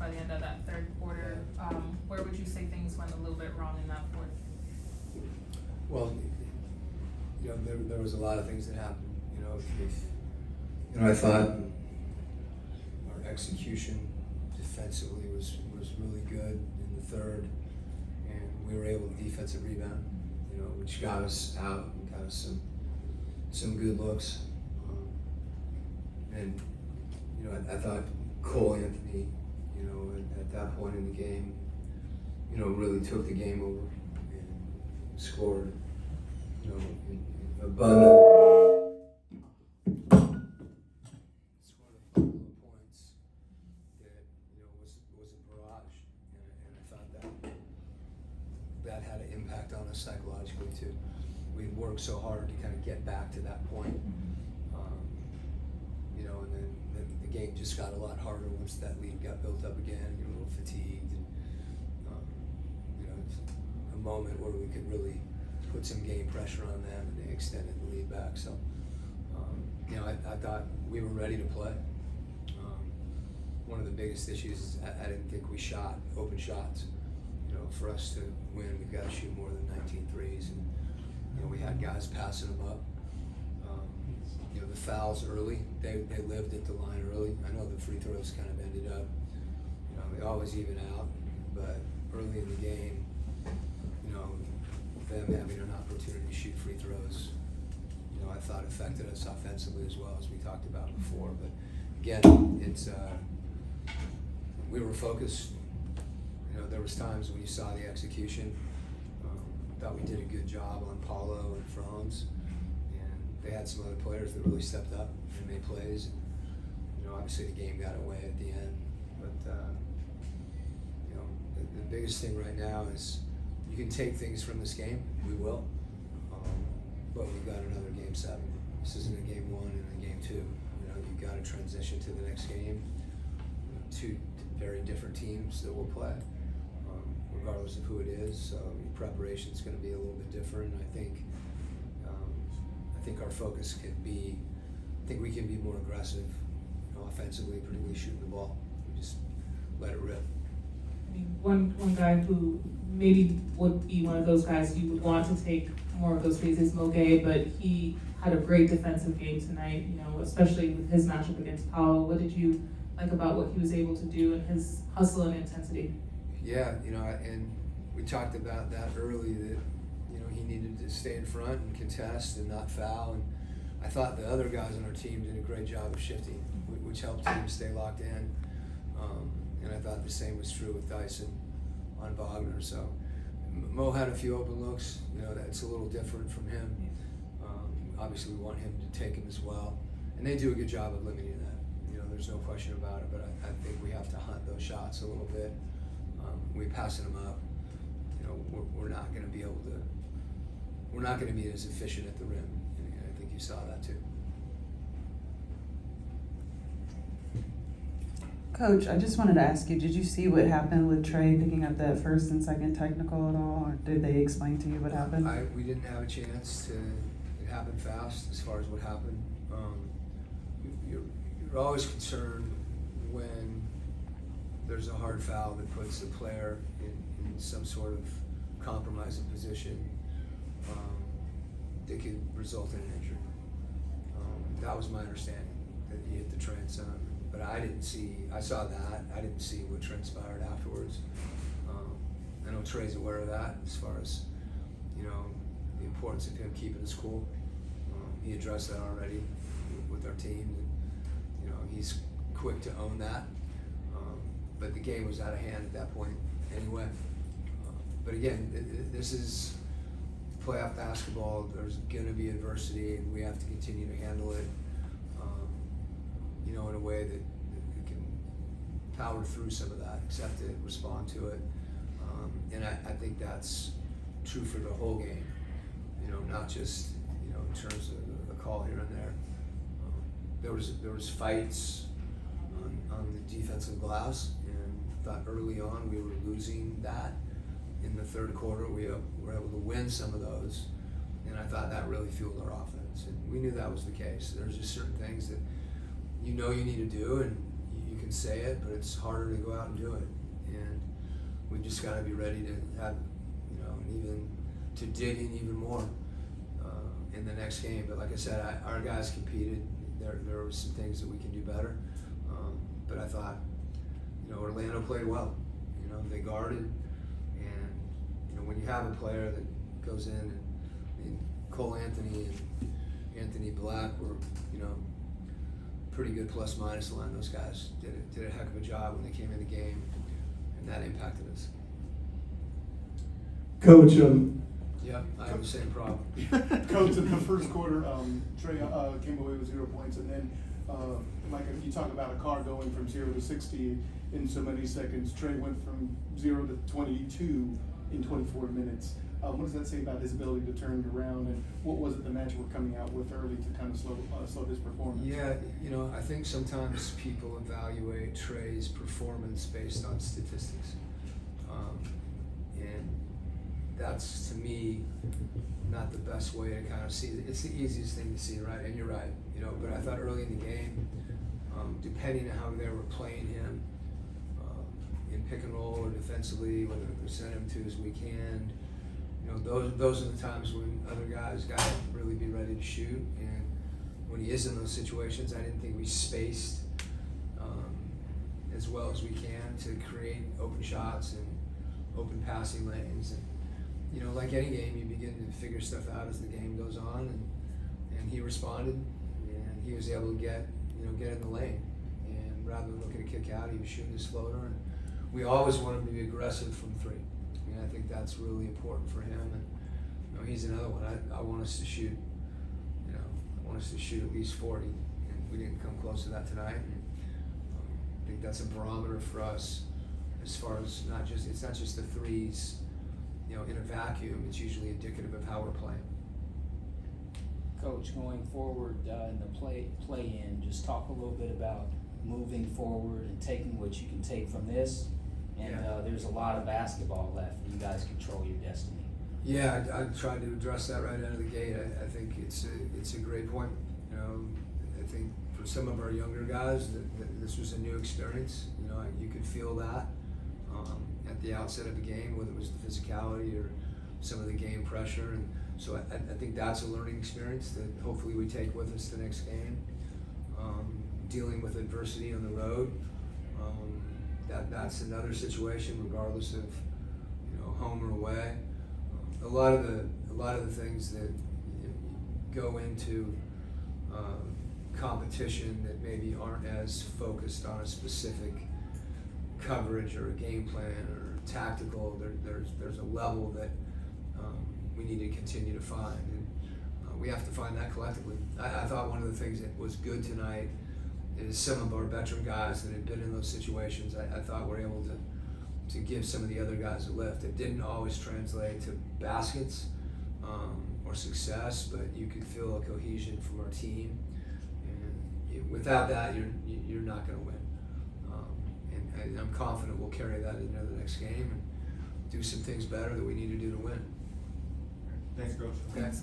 by the end of that third quarter. Where would you say things went a little bit wrong in that fourth? Well, there was a lot of things that happened. I thought our execution defensively was really good in the third, and we were able to defensive rebound, which got us out and got us some good looks. And I thought Cole Anthony, at that point in the game, really took the game over and scored, abundant. Scored a couple of points that was a barrage, and I thought that had an impact on us psychologically too. We worked so hard to kind of get back to that point. And then the game just got a lot harder once that lead got built up again. You're a little fatigued, and it's a moment where we could really put some game pressure on them, and they extended the lead back. So, I thought we were ready to play. One of the biggest issues is I didn't think we shot open shots. For us to win, we've got to shoot more than 19 threes, and we had guys passing them up. The fouls early, they lived at the line early. I know the free throws kind of ended up, they always even out, but early in the game, them having an opportunity to shoot free throws, I thought affected us offensively as well, as we talked about before. But again, it's we were focused. There was times when you saw the execution. I thought we did a good job on Paulo and Franz. They had some other players that really stepped up and made plays. Obviously the game got away at the end, but the biggest thing right now is you can take things from this game. We will, but we've got another game 7. This isn't a game 1 and a game 2. You've got to transition to the next game. 2 very different teams that will play, regardless of who it is. So your preparation is going to be a little bit different. I think our focus could be, we can be more aggressive, offensively, particularly shooting the ball. We just let it rip. I mean, one guy who maybe would be one of those guys you would want to take more of those threes is Moget, but he had a great defensive game tonight, especially with his matchup against Powell. What did you like about what he was able to do and his hustle and intensity? Yeah, and we talked about that early, that he needed to stay in front and contest and not foul. And I thought the other guys on our team did a great job of shifting, which helped teams stay locked in. And I thought the same was true with Dyson on Wagner. So Mo had a few open looks. That's a little different from him. Obviously, we want him to take them as well. And they do a good job of limiting that. There's no question about it. But I think we have to hunt those shots a little bit. We passing them up. We're not going to be able to. We're not going to be as efficient at the rim, and I think you saw that too. Coach, I just wanted to ask you, did you see what happened with Trey picking up that first and second technical at all, or did they explain to you what happened? We didn't have a chance to. It happened fast as far as what happened. You're always concerned when there's a hard foul that puts the player in some sort of compromising position. That could result in an injury. That was my understanding, that he hit the transom, but I saw that. I didn't see what transpired afterwards. I know Trey's aware of that as far as, the importance of him keeping his cool. He addressed that already with our team. And, he's quick to own that. But the game was out of hand at that point anyway. But again, this is playoff basketball. There's going to be adversity, and we have to continue to handle it, in a way that we can power through some of that, accept it, respond to it. And I think that's true for the whole game, not just, in terms of a call here and there. There was fights on the defensive glass, and I thought early on we were losing that. In the third quarter, we were able to win some of those, and I thought that really fueled our offense. And we knew that was the case. There's just certain things that you need to do, and you can can say it, but it's harder to go out and do it. And we just got to be ready to have, and even to dig in even more in the next game. But like I said, our guys competed. There were some things that we can do better. But I thought, Orlando played well. They guarded, and when you have a player that goes in, and Cole Anthony and Anthony Black were, pretty good plus minus line. Those guys did a heck of a job when they came in the game, and that impacted us. Coach, Yeah, I have the same problem. Coach, in the first quarter, Trey came away with 0 points, and then, Mike, you talk about a car going from 0 to 60 in so many seconds. Trey went from 0 to 22 in 24 minutes. What does that say about his ability to turn it around, and what was it the Magic were coming out with early to kind of slow his performance? Yeah, I think sometimes people evaluate Trey's performance based on statistics. And that's, to me, not the best way to kind of see it. It's the easiest thing to see, right? And you're right, but I thought early in the game, depending on how they were playing him, in pick and roll or defensively, whether they sent him to his weak hand, those are the times when other guys got to really be ready to shoot. And when he is in those situations, I didn't think we spaced as well as we can to create open shots and open passing lanes. And like any game, you begin to figure stuff out as the game goes on. And he responded, and he was able to get in the lane. And rather than looking to kick out, he was shooting his floater. And we always want him to be aggressive from three. I think that's really important for him, and he's another one. I want us to shoot, I want us to shoot at least 40, and we didn't come close to that tonight. And, I think that's a barometer for us as far as it's not just the threes, in a vacuum. It's usually indicative of how we're playing. Coach, going forward in the play-in, just talk a little bit about moving forward and taking what you can take from this. And there's a lot of basketball left, and you guys control your destiny. Yeah, I tried to address that right out of the gate. I think it's a great point. I think for some of our younger guys, that this was a new experience. You could feel that at the outset of the game, whether it was the physicality or some of the game pressure. And so I think that's a learning experience that hopefully we take with us the next game. Dealing with adversity on the road. That's another situation, regardless of home or away. A lot of the things that go into competition that maybe aren't as focused on a specific coverage or a game plan or tactical. There's a level that we need to continue to find, and we have to find that collectively. I thought one of the things that was good tonight is some of our veteran guys that had been in those situations. I thought were able to give some of the other guys a lift. It didn't always translate to baskets or success, but you could feel a cohesion from our team. And without that, you're not going to win. And I'm confident we'll carry that into the next game and do some things better that we need to do to win. Thanks, Coach. Okay.